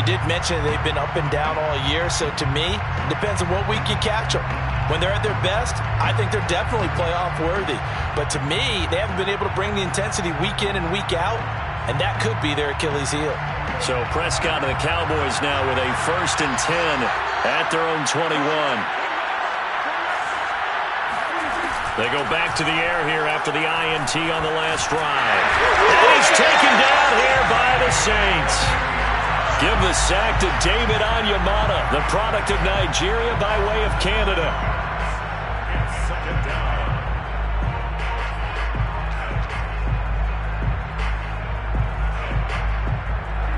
you did mention they've been up and down all year, so to me, it depends on what week you catch them. When they're at their best, I think they're definitely playoff worthy. But to me, they haven't been able to bring the intensity week in and week out, and that could be their Achilles heel. So Prescott and the Cowboys now with a 1st and 10 at their own 21. They go back to the air here after the INT on the last drive. And he's taken down here by the Saints. Give the sack to David Onyemata, the product of Nigeria by way of Canada.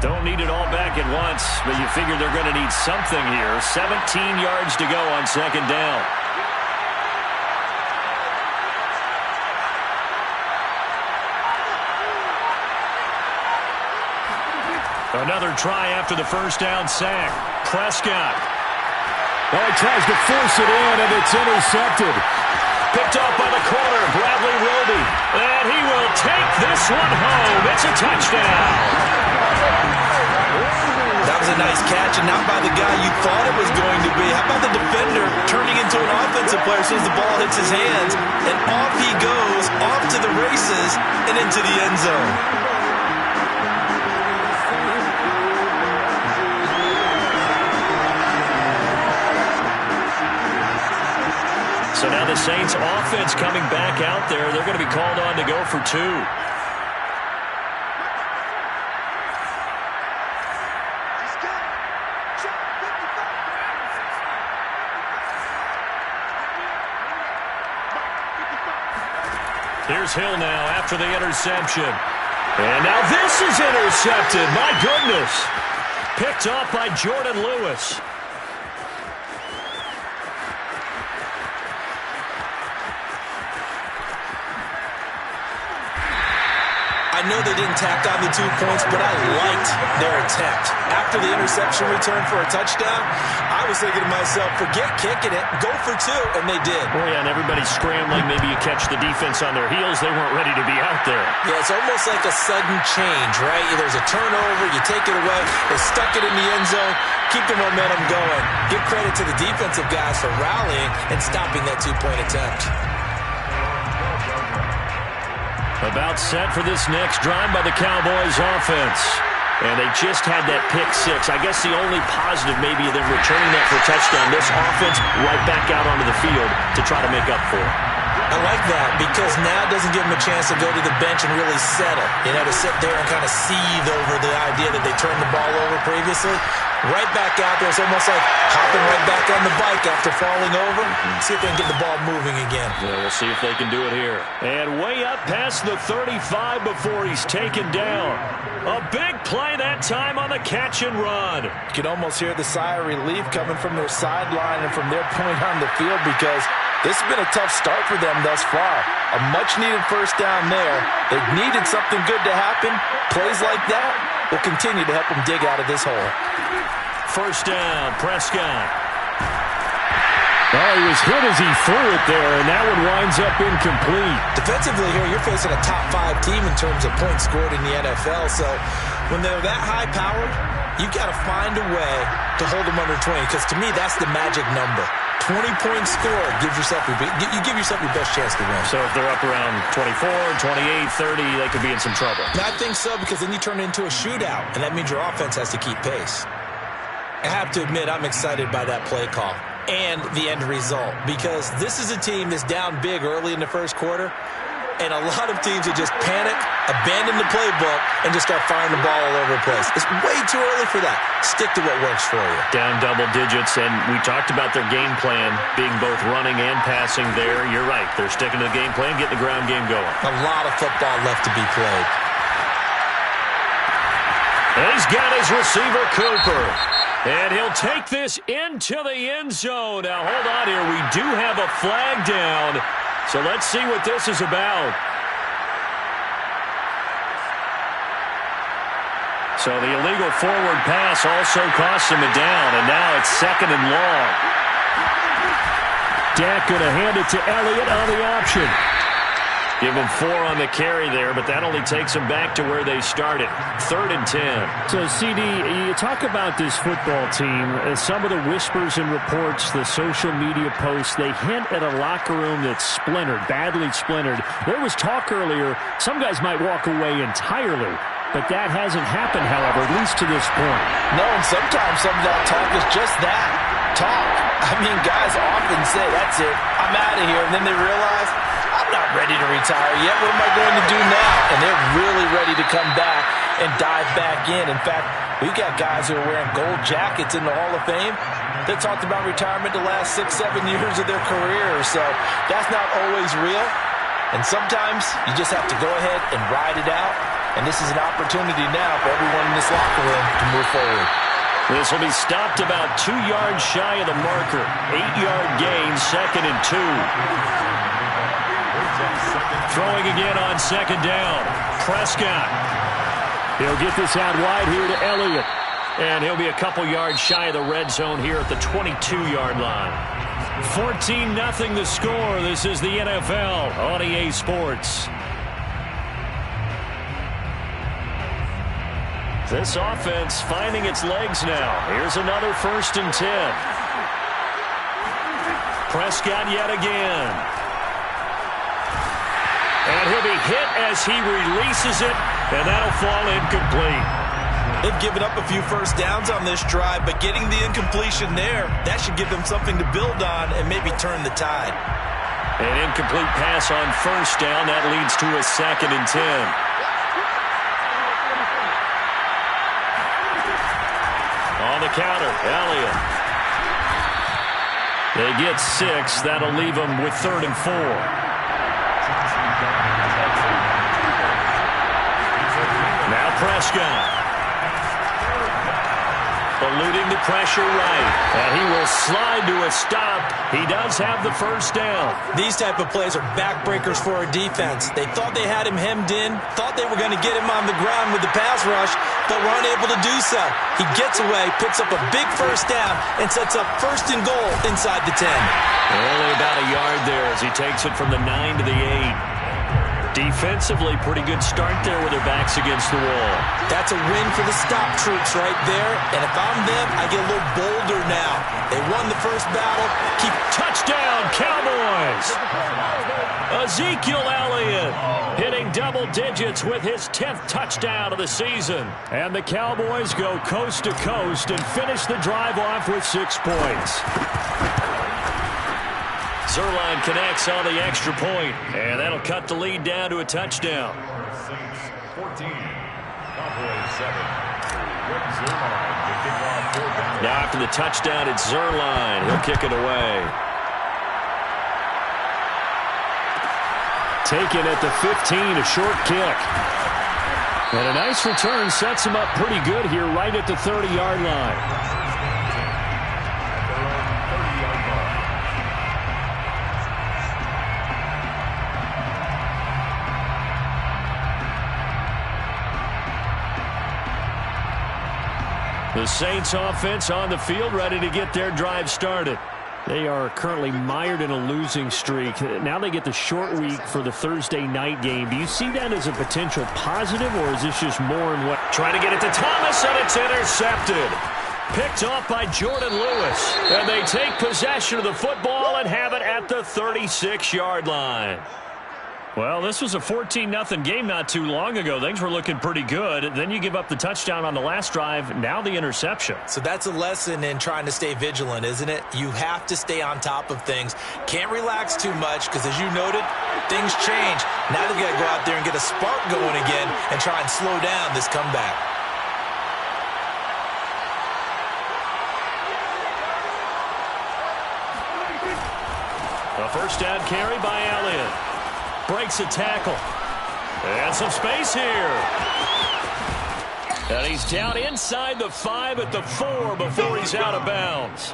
Don't need it all back at once, but you figure they're going to need something here. 17 yards to go on 2nd down. Another try after the 1st down sack. Prescott. Oh, he tries to force it in, and it's intercepted. Picked off by the corner, Bradley Roby. And he will take this one home. It's a touchdown. That was a nice catch, and not by the guy you thought it was going to be. How about the defender turning into an offensive player as soon as the ball hits his hands, and off he goes, off to the races, and into the end zone. So now the Saints offense coming back out there. They're going to be called on to go for 2. Here's Hill now after the interception. And now this is intercepted. My goodness. Picked off by Jordan Lewis. I know they didn't tack on the 2 points, but I liked their attempt. After the interception return for a touchdown, I was thinking to myself, forget kicking it, go for 2, and they did. Oh, yeah, and everybody's scrambling. Maybe you catch the defense on their heels. They weren't ready to be out there. Yeah, it's almost like a sudden change, right? There's a turnover, you take it away, they stuck it in the end zone, keep the momentum going. Give credit to the defensive guys for rallying and stopping that 2-point attempt. About set for this next drive by the Cowboys offense. And they just had that pick 6. I guess the only positive maybe of them returning that for a touchdown. This offense right back out onto the field to try to make up for it. I like that because now it doesn't give them a chance to go to the bench and really settle. You know, to sit there and kind of seethe over the idea that they turned the ball over previously. Right back out there. It's almost like hopping right back on the bike after falling over. See if they can get the ball moving again. Yeah, we'll see if they can do it here. And way up past the 35 before he's taken down. A big play that time on the catch and run. You can almost hear the sigh of relief coming from their sideline and from their point on the field because this has been a tough start for them thus far. A much-needed 1st down there. They needed something good to happen. Plays like that will continue to help them dig out of this hole. 1st down, Prescott. Oh, he was hit as he threw it there, and that one winds up incomplete. Defensively here, you're facing a top 5 team in terms of points scored in the NFL. So when they're that high-powered, you've got to find a way to hold them under 20 because to me, that's the magic number. 20 points scored gives yourself you give yourself your best chance to win. So if they're up around 24, 28, 30, they could be in some trouble. I think so because then you turn it into a shootout, and that means your offense has to keep pace. I have to admit, I'm excited by that play call and the end result because this is a team that's down big early in the 1st quarter, and a lot of teams that just panic, abandon the playbook, and just start firing the ball all over the place. It's way too early for that. Stick to what works for you. Down double digits, and we talked about their game plan being both running and passing there. You're right. They're sticking to the game plan, getting the ground game going. A lot of football left to be played. And he's got his receiver, Cooper. And he'll take this into the end zone. Now, hold on here. We do have a flag down. So let's see what this is about. So the illegal forward pass also costs him a down. And now it's 2nd and long. Dak going to hand it to Elliott on the option. Give them 4 on the carry there, but that only takes them back to where they started. 3rd and 10. So, CD, you talk about this football team. Some of the whispers and reports, the social media posts, they hint at a locker room that's splintered, badly splintered. There was talk earlier, some guys might walk away entirely. But that hasn't happened, however, at least to this point. No, and sometimes some of that talk is just that, talk. I mean, guys often say, that's it, I'm out of here. And then they realize, I'm not ready to retire yet. What am I going to do now? And they're really ready to come back and dive back in. In fact, we've got guys who are wearing gold jackets in the Hall of Fame that talked about retirement the last 6, 7 years of their career. So that's not always real. And sometimes you just have to go ahead and ride it out. And this is an opportunity now for everyone in this locker room to move forward. This will be stopped about 2 yards shy of the marker. 8-yard gain, 2nd and 2. Throwing again on 2nd down. Prescott. He'll get this out wide here to Elliott. And he'll be a couple yards shy of the red zone here at the 22-yard line. 14-0 the score. This is the NFL on EA Sports. This offense finding its legs now. Here's another 1st and 10. Prescott yet again. And he'll be hit as he releases it, and that'll fall incomplete. They've given up a few first downs on this drive, but getting the incompletion there, that should give them something to build on and maybe turn the tide. An incomplete pass on 1st down. That leads to a 2nd and 10. On the counter, Elliott. They get 6. That'll leave them with 3rd and 4. Now Prescott. Eluding the pressure right. And he will slide to a stop. He does have the 1st down. These type of plays are backbreakers for a defense. They thought they had him hemmed in, thought they were going to get him on the ground with the pass rush, but were unable to do so. He gets away, picks up a big 1st down, and sets up 1st and goal inside the 10. Only about a yard there as he takes it from the 9 to the 8. Defensively, pretty good start there with their backs against the wall. That's a win for the stop troops right there. And if I'm them, I get a little bolder now. They won the first battle. Keep touchdown, Cowboys! Ezekiel Elliott hitting double digits with his 10th touchdown of the season. And the Cowboys go coast to coast and finish the drive off with 6 points. Zerline connects on the extra point, and that'll cut the lead down to a touchdown. 14, Cowboys 7. Now after the touchdown, it's Zerline. He'll kick it away. Taken at the 15, a short kick. And a nice return sets him up pretty good here right at the 30-yard line. The Saints offense on the field ready to get their drive started. They are currently mired in a losing streak. Now they get the short week for the Thursday night game. Do you see that as a potential positive, or is this just more in what? Trying to get it to Thomas, and it's intercepted. Picked off by Jordan Lewis. And they take possession of the football and have it at the 36-yard line. Well, this was a 14-0 game not too long ago. Things were looking pretty good. Then you give up the touchdown on the last drive. Now the interception. So that's a lesson in trying to stay vigilant, isn't it? You have to stay on top of things. Can't relax too much because, as you noted, things change. Now they've got to go out there and get a spark going again and try and slow down this comeback. A first down carry by Elliott. Breaks a tackle. And some space here. And he's down inside the 5 at the 4 before he's out of bounds.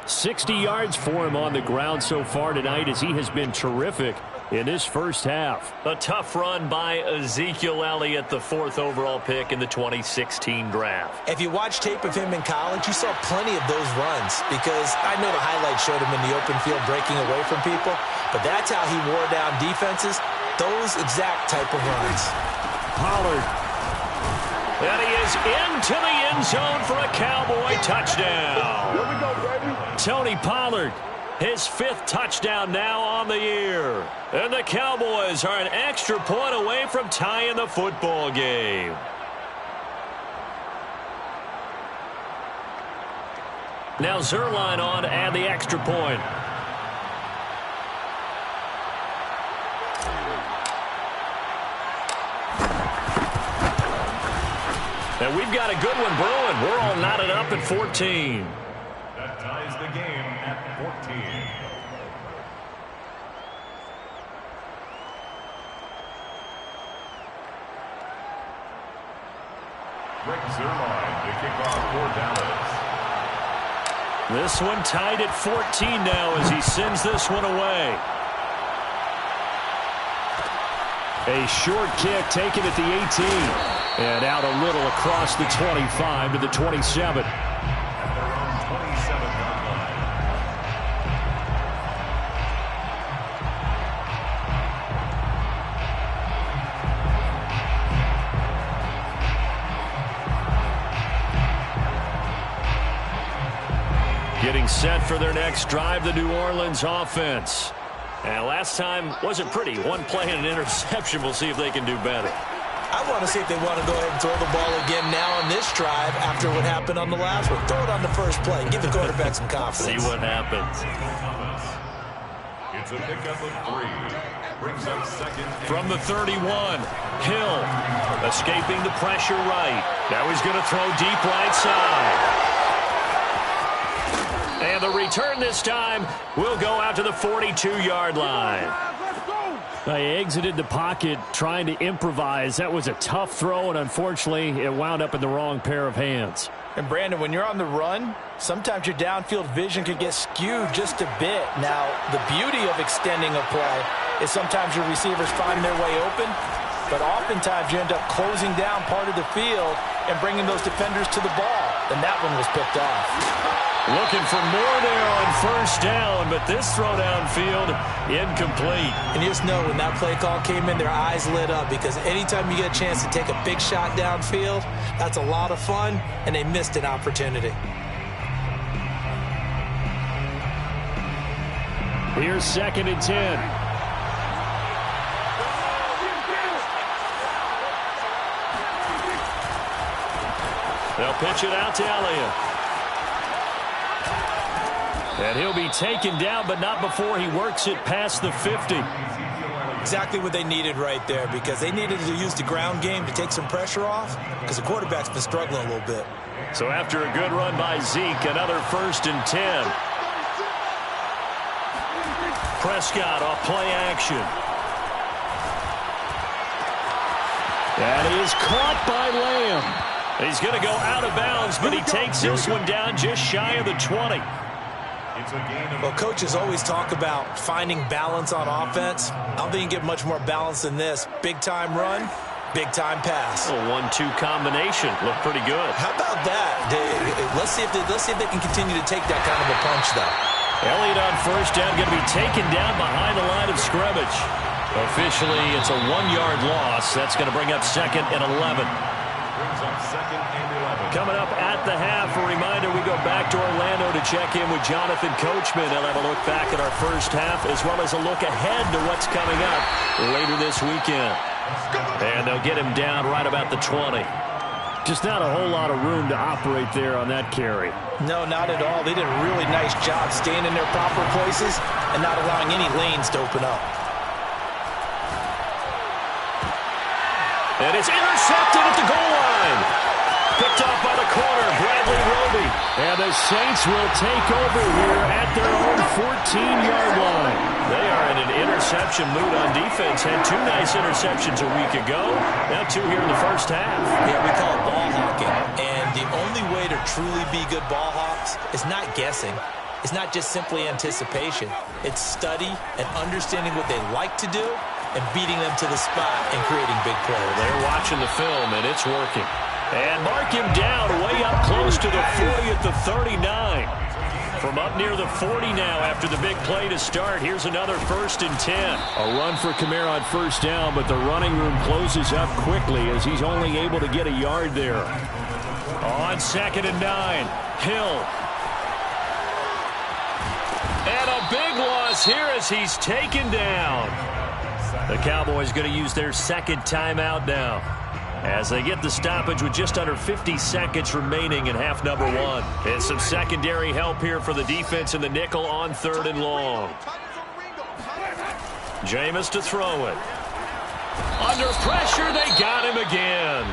60 yards for him on the ground so far tonight as he has been terrific in this first half. A tough run by Ezekiel Elliott, the 4th overall pick in the 2016 draft. If you watch tape of him in college, you saw plenty of those runs because I know the highlights showed him in the open field breaking away from people, but that's how he wore down defenses. Those exact type of runs. Pollard. And he is into the end zone for a Cowboy touchdown. Here we go, baby. Tony Pollard, his 5th touchdown now on the year. And the Cowboys are an extra point away from tying the football game. Now Zerline on to add the extra point. And we've got a good one brewing. We're all knotted up at 14. That ties the game at 14. Rick Zerline to kick off for Dallas. This one tied at 14 now as he sends this one away. A short kick taken at the 18. And out a little across the 25 to the 27. At their own 27-yard line. Getting set for their next drive, the New Orleans offense. And last time wasn't pretty. One play and an interception. We'll see if they can do better. I want to see if they want to go ahead and throw the ball again now on this drive after what happened on the last one. Throw it on the first play. Give the quarterback some confidence. See what happens. It's a pickup of 3. Brings up second. From the 31, Hill escaping the pressure right. Now he's going to throw deep right side. And the return this time will go out to the 42-yard line. They exited the pocket trying to improvise. That was a tough throw, and unfortunately, it wound up in the wrong pair of hands. And, Brandon, when you're on the run, sometimes your downfield vision could get skewed just a bit. Now, the beauty of extending a play is sometimes your receivers find their way open, but oftentimes you end up closing down part of the field and bringing those defenders to the ball. And that one was picked off. Looking for more there on first down, but this throw downfield incomplete. And you just know when that play call came in, their eyes lit up because anytime you get a chance to take a big shot downfield, that's a lot of fun, and they missed an opportunity. Here's 2nd and 10. They'll pitch it out to Elliott. And he'll be taken down, but not before he works it past the 50. Exactly what they needed right there because they needed to use the ground game to take some pressure off because the quarterback's been struggling a little bit. So after a good run by Zeke, another 1st and 10. Prescott off play action. That is caught by Lamb. He's going to go out of bounds, but he takes this one down just shy of the 20. Well, coaches always talk about finding balance on offense. I don't think you get much more balance than this. Big-time run, big-time pass. A 1-2 combination. Looked pretty good. How about that? Let's see if they can continue to take that kind of a punch, though. Elliott on first down, going to be taken down behind the line of scrimmage. Officially, it's a 1-yard loss. That's going to bring up 2nd and 11. Brings up 2nd and 11. Coming up at the half, a reminder, we go back to Orlando to check in with Jonathan Coachman. They'll have a look back at our first half as well as a look ahead to what's coming up later this weekend. And they'll get him down right about the 20. Just not a whole lot of room to operate there on that carry. No, not at all. They did a really nice job staying in their proper places and not allowing any lanes to open up. And it's intercepted at the goal line. Picked off by the corner, Bradley Roby. And the Saints will take over here at their own 14-yard line. They are in an interception mood on defense. Had 2 nice interceptions a week ago. Now 2 here in the first half. Yeah, we call it ball hawking. And the only way to truly be good ball hawks is not guessing. It's not just simply anticipation. It's study and understanding what they like to do and beating them to the spot and creating big plays. They're watching the film, and it's working. And mark him down way up close to the 40 at the 39. From up near the 40 now after the big play to start. Here's another 1st and 10. A run for Kamara on first down, but the running room closes up quickly as he's only able to get a yard there. On 2nd and 9, Hill. And a big loss here as he's taken down. The Cowboys going to use their 2nd timeout now, as they get the stoppage with just under 50 seconds remaining in half number 1. And some secondary help here for the defense in the nickel on 3rd and long. Jameis to throw it. Under pressure, they got him again.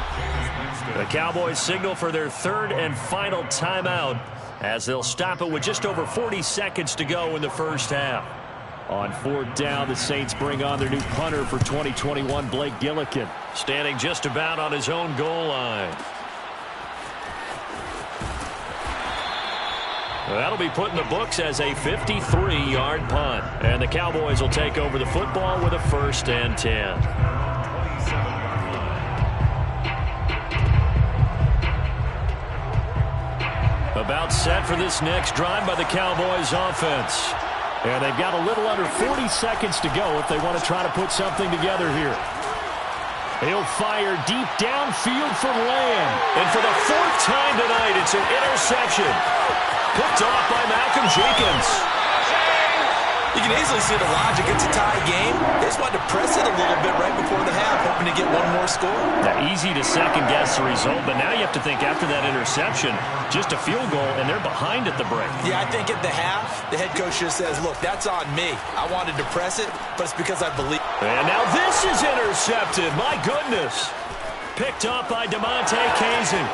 The Cowboys signal for their 3rd and final timeout, as they'll stop it with just over 40 seconds to go in the first half. On 4th down, the Saints bring on their new punter for 2021, Blake Gillikin, standing just about on his own goal line. That'll be put in the books as a 53-yard punt. And the Cowboys will take over the football with a 1st and 10. About set for this next drive by the Cowboys offense. And they've got a little under 40 seconds to go if they want to try to put something together here. He'll fire deep downfield for Lamb. And for the 4th time tonight, it's an interception. Picked off by Malcolm Jenkins. You can easily see the logic. It's a tie game. They just wanted to press it a little bit right before the half, hoping to get one more score. Now, easy to second-guess the result, but now you have to think after that interception, just a field goal, and they're behind at the break. Yeah, I think at the half, the head coach just says, look, that's on me. I wanted to press it, but it's because I believe. And now this is intercepted. My goodness. Picked up by DeMonte Kazin.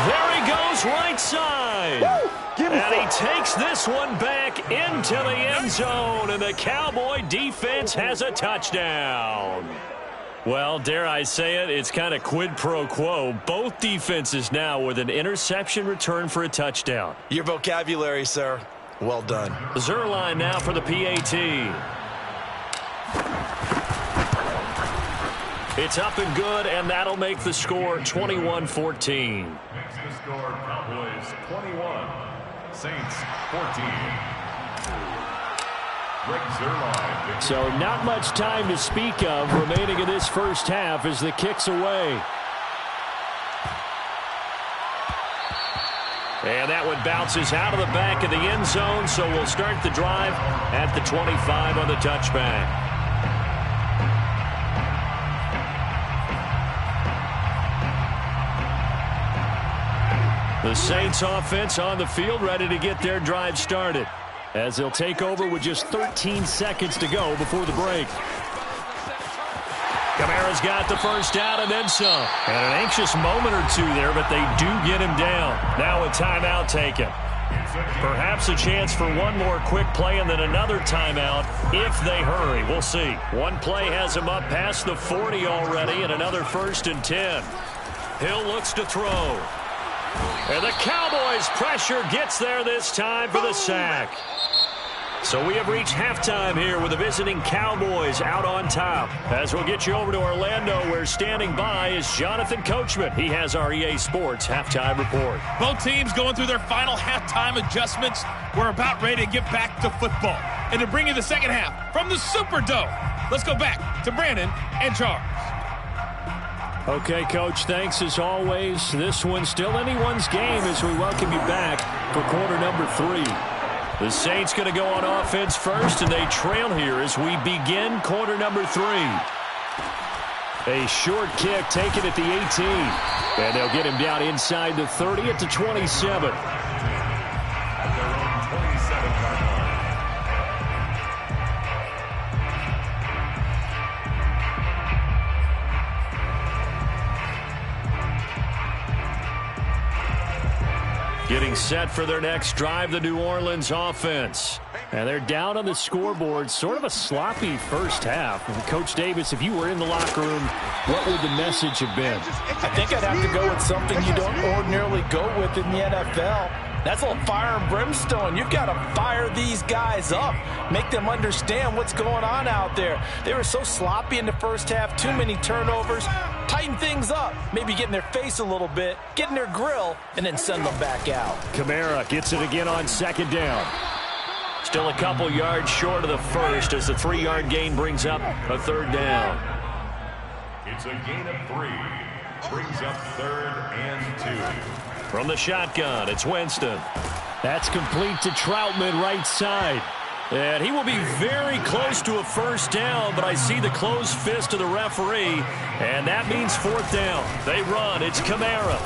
There he goes right side. Woo! And he takes this one back into the end zone, and the Cowboy defense has a touchdown. Well, dare I say it, it's kind of quid pro quo. Both defenses now with an interception return for a touchdown. Your vocabulary, sir. Well done. Zerline now for the PAT. It's up and good, and that'll make the score 21-14. Makes the score Cowboys 21, Saints 14. So not much time to speak of remaining in this first half as the kick's away. And that one bounces out of the back of the end zone, so we'll start the drive at the 25 on the touchback. The Saints offense on the field, ready to get their drive started, as they'll take over with just 13 seconds to go before the break. Kamara's got the first down and then some. And an anxious moment or two there, but they do get him down. Now a timeout taken. Perhaps a chance for one more quick play and then another timeout if they hurry. We'll see. One play has him up past the 40 already, and another 1st and 10. Hill looks to throw. And the Cowboys' pressure gets there this time for the sack. So we have reached halftime here with the visiting Cowboys out on top. As we'll get you over to Orlando, where standing by is Jonathan Coachman. He has our EA Sports halftime report. Both teams going through their final halftime adjustments. We're about ready to get back to football. And to bring you the second half from the Superdome, let's go back to Brandon and Charles. Okay, Coach, thanks as always. This one's still anyone's game as we welcome you back for quarter number 3. The Saints going to go on offense first, and they trail here as we begin quarter number 3. A short kick taken at the 18. And they'll get him down inside the 30 at the 27. Getting set for their next drive, the New Orleans offense. And they're down on the scoreboard. Sort of a sloppy first half. And Coach Davis, if you were in the locker room, what would the message have been? I think I'd have to go with something you don't ordinarily go with in the NFL. That's a little fire and brimstone. You've got to fire these guys up. Make them understand what's going on out there. They were so sloppy in the first half. Too many turnovers. tighten things up, maybe get in their face a little bit, get in their grill, and then send them back out. Kamara gets it again on second down. Still a couple yards short of the first as the 3-yard gain brings up a third down. It's a gain of 3. Brings up 3rd and 2. From the shotgun, it's Winston. That's complete to Troutman right side. And he will be very close to a first down, but I see the closed fist of the referee, and that means 4th down. They run. It's Kamara.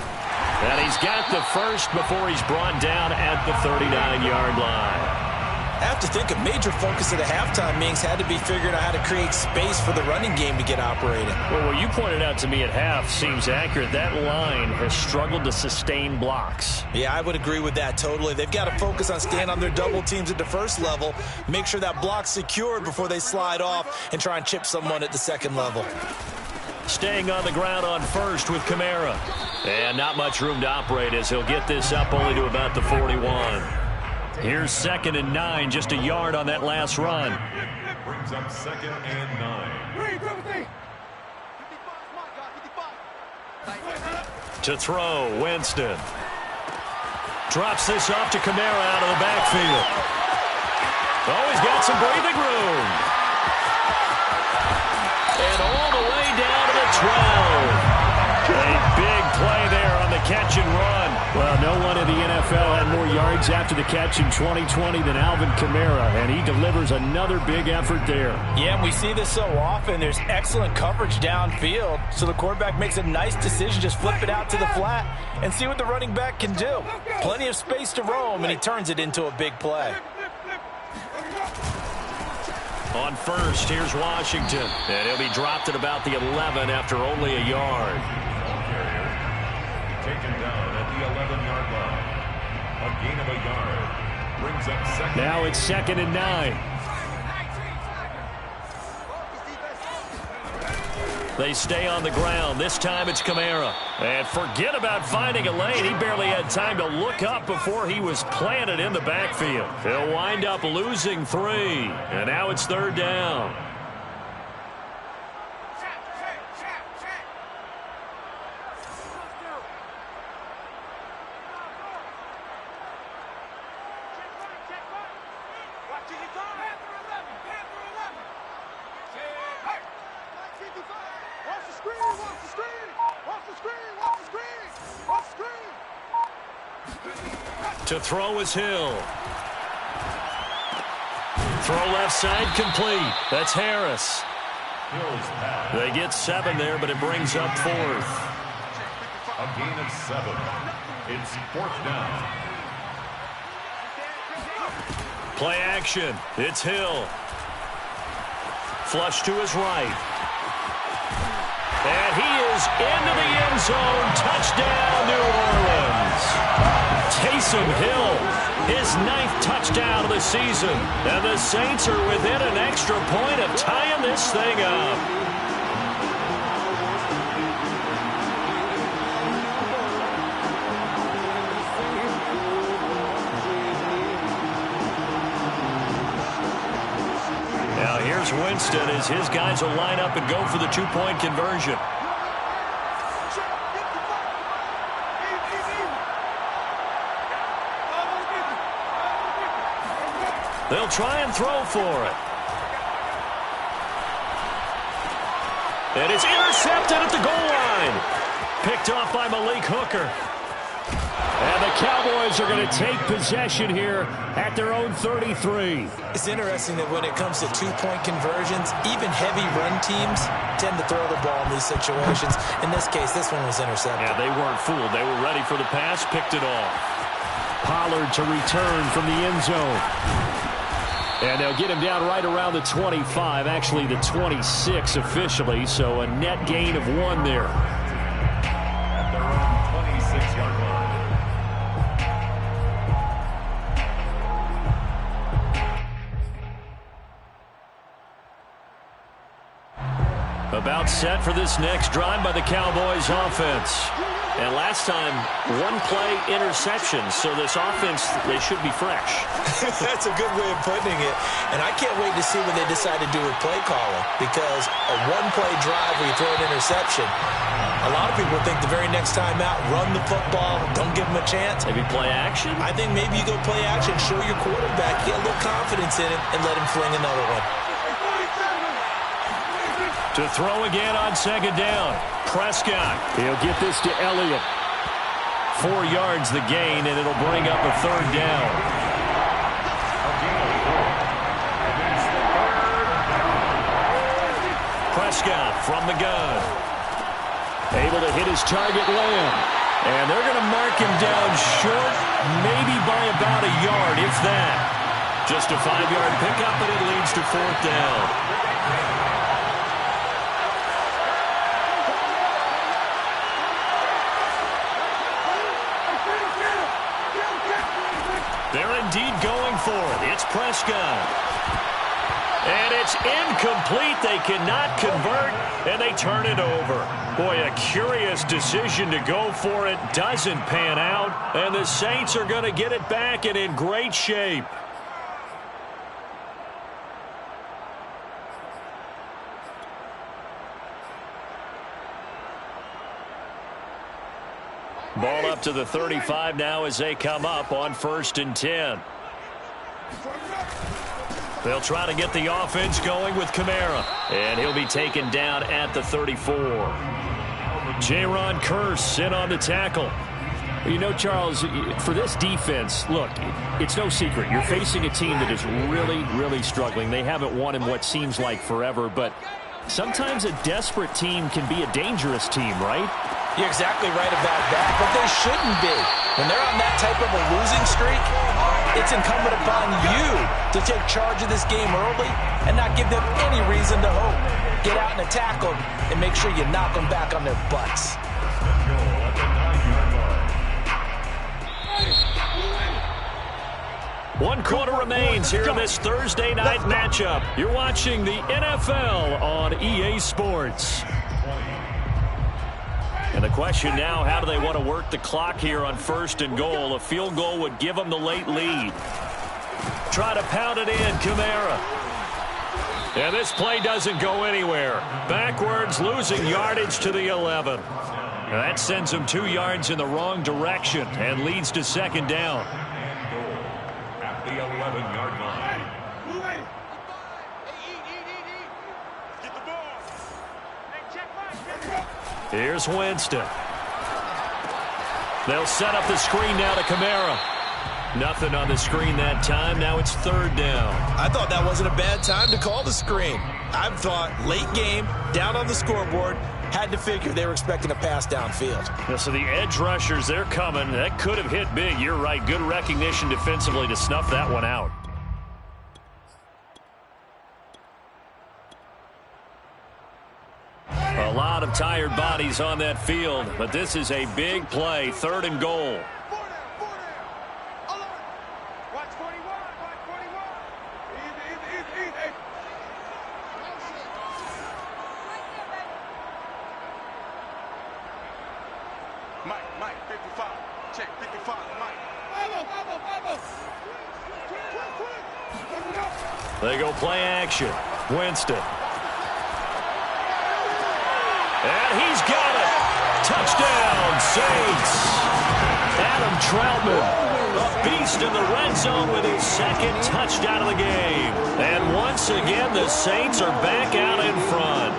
And he's got the first before he's brought down at the 39-yard line. I have to think a major focus of the halftime meetings had to be figuring out how to create space for the running game to get operating. Well, what you pointed out to me at half seems accurate. That line has struggled to sustain blocks. Yeah, I would agree with that totally. They've got to focus on staying on their double teams at the first level, make sure that block's secured before they slide off and try and chip someone at the second level. Staying on the ground on first with Kamara. And not much room to operate as he'll get this up only to about the 41. Here's 2nd and 9, just a yard on that last run. Brings up 2nd and 9. To throw, Winston. Drops this off to Kamara out of the backfield. Oh, he's got some breathing room. And all the way down to the 12. A big play there on the catch and run. Well, no one in the NFL had more yards after the catch in 2020 than Alvin Kamara, and he delivers another big effort there. Yeah, and we see this so often. There's excellent coverage downfield, so the quarterback makes a nice decision, just flip it out to the flat and see what the running back can do. Plenty of space to roam, and he turns it into a big play. On first, here's Washington, and he'll be dropped at about the 11 after only a yard. Taken down at the 11-yard line. A gain of a yard. Brings up 2nd. Now it's 2nd and 9. They stay on the ground. This time it's Kamara. And forget about finding a lane. He barely had time to look up before he was planted in the backfield. He'll wind up losing 3. And now it's 3rd down. To throw is Hill. Throw left side complete. That's Harris. They get 7 there, but it brings up 4th. A gain of 7. It's 4th down. Play action. It's Hill. Flush to his right. And he is into the end zone. Touchdown, New Orleans. Taysom Hill, his 9th touchdown of the season. And the Saints are within an extra point of tying this thing up. Now here's Winston as his guys will line up and go for the 2-point conversion. They'll try and throw for it. And it's intercepted at the goal line. Picked off by Malik Hooker. And the Cowboys are going to take possession here at their own 33. It's interesting that when it comes to 2-point conversions, even heavy run teams tend to throw the ball in these situations. In this case, this one was intercepted. Yeah, they weren't fooled. They were ready for the pass, picked it off. Pollard to return from the end zone. And they'll get him down right around the 25, actually the 26 officially, so a net gain of 1 there. At their own 26-yard line. About set for this next drive by the Cowboys offense. And last time, one play interception. So this offense, they should be fresh. That's a good way of putting it. And I can't wait to see what they decide to do with play calling, because a one-play drive where you throw an interception, a lot of people think the very next time out, run the football, don't give them a chance. Maybe play action? I think maybe you go play action, show your quarterback, get a little confidence in it, and let him fling another one. To throw again on second down. Prescott. He'll get this to Elliott. 4 yards the gain, and it'll bring up a third down. Prescott from the gun. Able to hit his target, Lamb. And they're going to mark him down short, maybe by about a yard, if that. Just a 5-yard pickup, and it leads to fourth down. They're indeed going for it. It's Prescott. And it's incomplete. They cannot convert, and they turn it over. Boy, a curious decision to go for it. Doesn't pan out, and the Saints are going to get it back and in great shape. Ball up to the 35 now as they come up on 1st and 10. They'll try to get the offense going with Kamara. And he'll be taken down at the 34. Jaron Kearse in on the tackle. You know, Charles, for this defense, look, it's no secret. You're facing a team that is really, really struggling. They haven't won in what seems like forever, but sometimes a desperate team can be a dangerous team, right? You're exactly right about that, but they shouldn't be. When they're on that type of a losing streak, it's incumbent upon you to take charge of this game early and not give them any reason to hope. Get out and attack them and make sure you knock them back on their butts. 1 quarter remains here in this Thursday night matchup. You're watching the NFL on EA Sports. And the question now, how do they want to work the clock here on 1st and goal? A field goal would give them the late lead. Try to pound it in, Kamara. And this play doesn't go anywhere. Backwards, losing yardage to the 11. That sends them 2 yards in the wrong direction and leads to 2nd down. At the 11-yard line. Here's Winston. They'll set up the screen now to Kamara. Nothing on the screen that time. Now it's 3rd down. I thought that wasn't a bad time to call the screen. I thought late game, down on the scoreboard, had to figure they were expecting a pass downfield. Yeah, so the edge rushers, they're coming. That could have hit big. You're right. Good recognition defensively to snuff that one out. A lot of tired bodies on that field, but this is a big play. 3rd and goal. Mike, 55. Check 55, Mike. They go play action. Winston. And he's got it. Touchdown, Saints. Adam Troutman, a beast in the red zone with his 2nd touchdown of the game. And once again, the Saints are back out in front.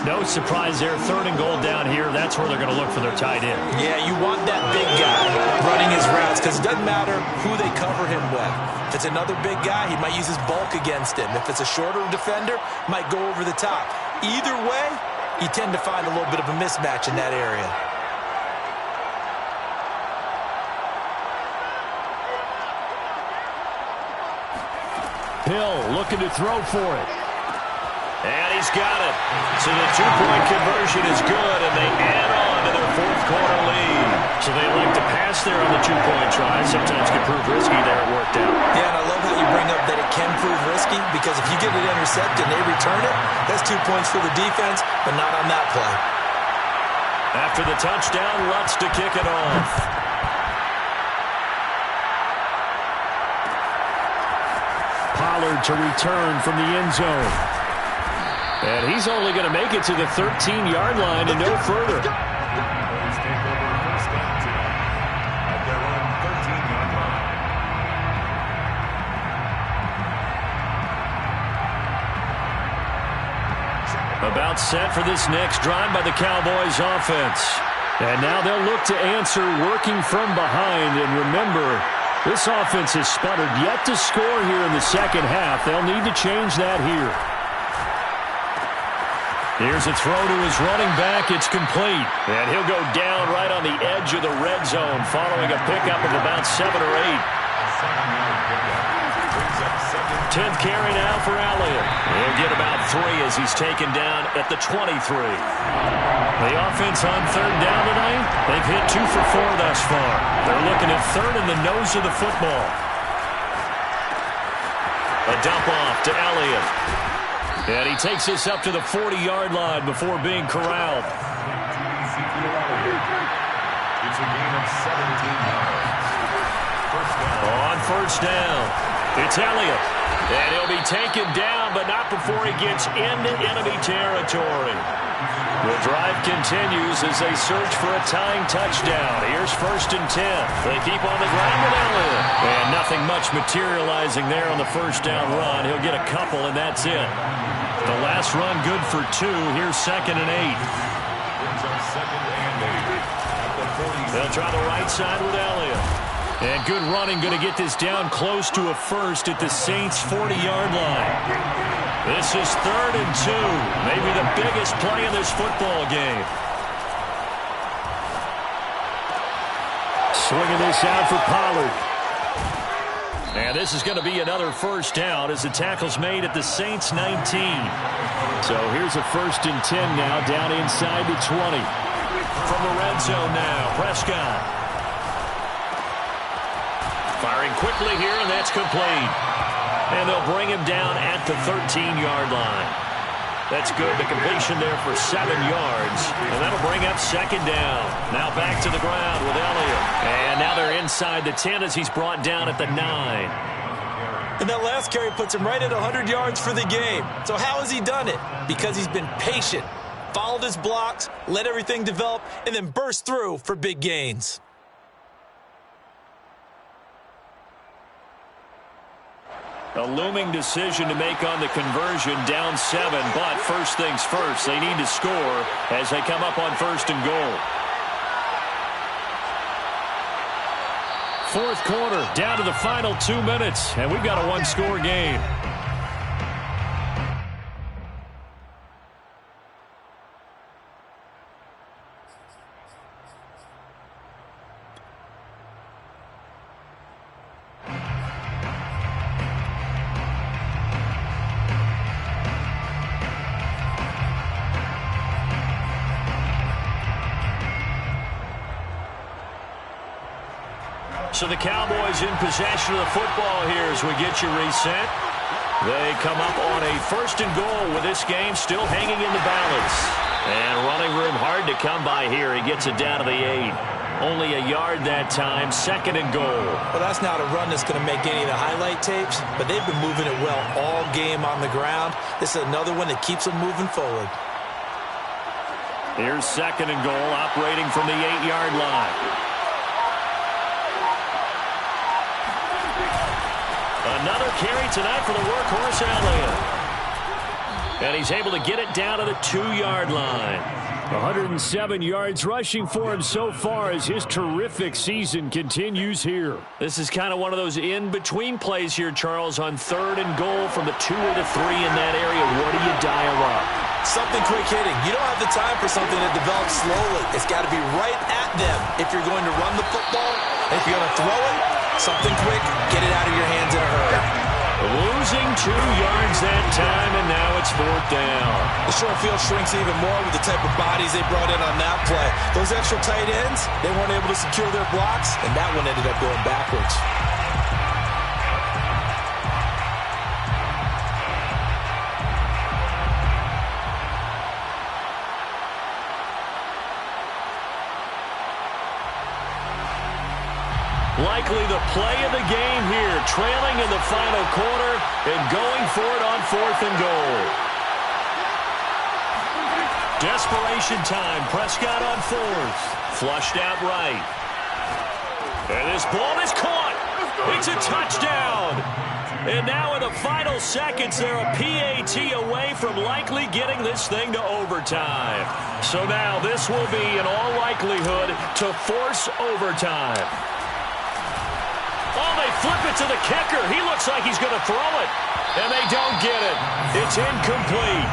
No surprise there. 3rd and goal down here. That's where they're going to look for their tight end. Yeah, you want that big guy running his routes because it doesn't matter who they cover him with. If it's another big guy, he might use his bulk against him. If it's a shorter defender, might go over the top. Either way, you tend to find a little bit of a mismatch in that area. Hill looking to throw for it. And he's got it. So the 2-point conversion is good, and they add on to their 4th quarter lead. So they like to pass there on the 2-point try. Sometimes can prove risky there. It worked out. Yeah, and I love how you bring up that it can prove risky, because if you get it intercepted and they return it, that's 2 points for the defense, but not on that play. After the touchdown, Lutz to kick it off. Pollard to return from the end zone. And he's only going to make it to the 13-yard line and no further. About set for this next drive by the Cowboys offense. And now they'll look to answer working from behind. And remember, this offense has sputtered yet to score here in the second half. They'll need to change that here. Here's a throw to his running back. It's complete. And he'll go down right on the edge of the red zone following a pickup of about 7 or 8. 10th carry now for Elliott. He'll get about 3 as he's taken down at the 23. The offense on third down tonight, they've hit 2 for 4 thus far. They're looking at third in the nose of the football. A dump off to Elliott. And he takes this up to the 40-yard line before being corralled. It's a gain of 17 yards. On first down, it's Elliott. And he'll be taken down, but not before he gets into enemy territory. The drive continues as they search for a tying touchdown. Here's 1st and 10. They keep on the ground with Elliott. And nothing much materializing there on the first down run. He'll get a couple, and that's it. The last run good for 2. Here's 2nd and 8. They'll try the right side with Elliott. And good running, going to get this down close to a first at the Saints' 40-yard line. This is 3rd and 2. Maybe the biggest play in this football game. Swinging this out for Pollard. And this is going to be another first down as the tackle's made at the Saints' 19. So here's a 1st and 10 now, down inside the 20. From the red zone now, Prescott. Firing quickly here, and that's complete. And they'll bring him down at the 13-yard line. That's good. The completion there for 7 yards. And that'll bring up 2nd down. Now back to the ground with Elliott. And now they're inside the 10 as he's brought down at the 9. And that last carry puts him right at 100 yards for the game. So how has he done it? Because he's been patient, followed his blocks, let everything develop, and then burst through for big gains. A looming decision to make on the conversion, down 7, but first things first, they need to score as they come up on 1st and goal. 4th quarter, down to the final 2 minutes, and we've got a 1-score game. So the Cowboys in possession of the football here as we get you reset. They come up on a 1st and goal with this game still hanging in the balance. And running room hard to come by here. He gets it down to the 8. Only a yard that time, 2nd and goal. Well, that's not a run that's going to make any of the highlight tapes, but they've been moving it well all game on the ground. This is another one that keeps them moving forward. Here's 2nd and goal, operating from the 8-yard line. Another carry tonight for the workhorse Elliott. And he's able to get it down to the 2-yard line. 107 yards rushing for him so far as his terrific season continues here. This is kind of one of those in-between plays here, Charles, on 3rd and goal from the 2 or the 3 in that area. What do you dial up? Something quick hitting. You don't have the time for something that develops slowly. It's got to be right at them if you're going to run the football. And if you're going to throw it, something quick, get it out of your hands in a hurry. Losing 2 yards that time, and now it's 4th down. The short field shrinks even more with the type of bodies they brought in on that play. Those extra tight ends, they weren't able to secure their blocks, and that one ended up going backwards. Likely the play of the game here, trailing in the final quarter and going for it on 4th and goal. Desperation time. Prescott on 4th. Flushed out right. And this ball is caught. It's a touchdown. And now in the final seconds, they're a PAT away from likely getting this thing to overtime. So now this will be, in all likelihood, to force overtime. Oh, they flip it to the kicker. He looks like he's going to throw it. And they don't get it. It's incomplete.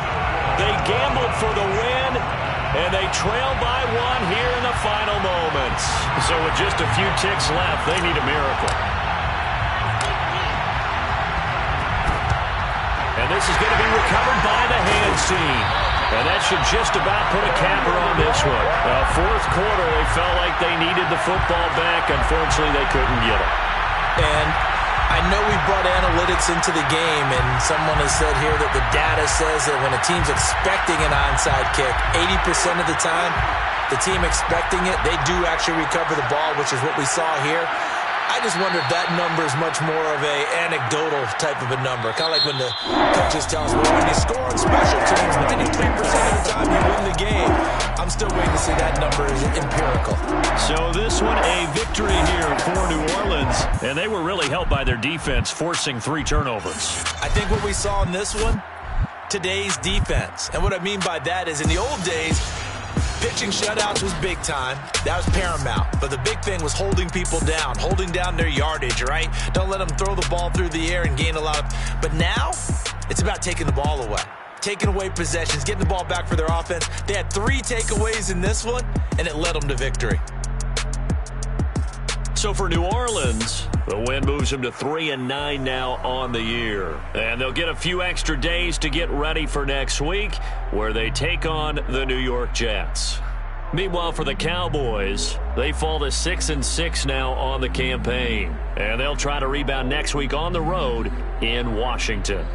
They gambled for the win, and they trail by 1 here in the final moments. So with just a few ticks left, they need a miracle. And this is going to be recovered by the hands team. And that should just about put a capper on this one. 4th quarter, they felt like they needed the football back. Unfortunately, they couldn't get it. And I know we brought analytics into the game, and someone has said here that the data says that when a team's expecting an onside kick, 80% of the time, the team expecting it, they do actually recover the ball, which is what we saw here. I just wonder if that number is much more of a anecdotal type of a number. Kind of like when the coaches tell us, well, when you score on special teams, 93% of the time you win the game. I'm still waiting to see that number is empirical. So this one, a victory here for New Orleans. And they were really helped by their defense, forcing 3 turnovers. I think what we saw in this one, today's defense. And what I mean by that is in the old days, pitching shutouts was big time. That was paramount. But the big thing was holding people down, holding down their yardage, right? Don't let them throw the ball through the air and gain a lot of... But now, it's about taking the ball away. Taking away possessions, getting the ball back for their offense. They had 3 takeaways in this one, and it led them to victory. So for New Orleans, the win moves them to 3-9 now on the year. And they'll get a few extra days to get ready for next week, where they take on the New York Jets. Meanwhile, for the Cowboys, they fall to 6-6 now on the campaign. And they'll try to rebound next week on the road in Washington.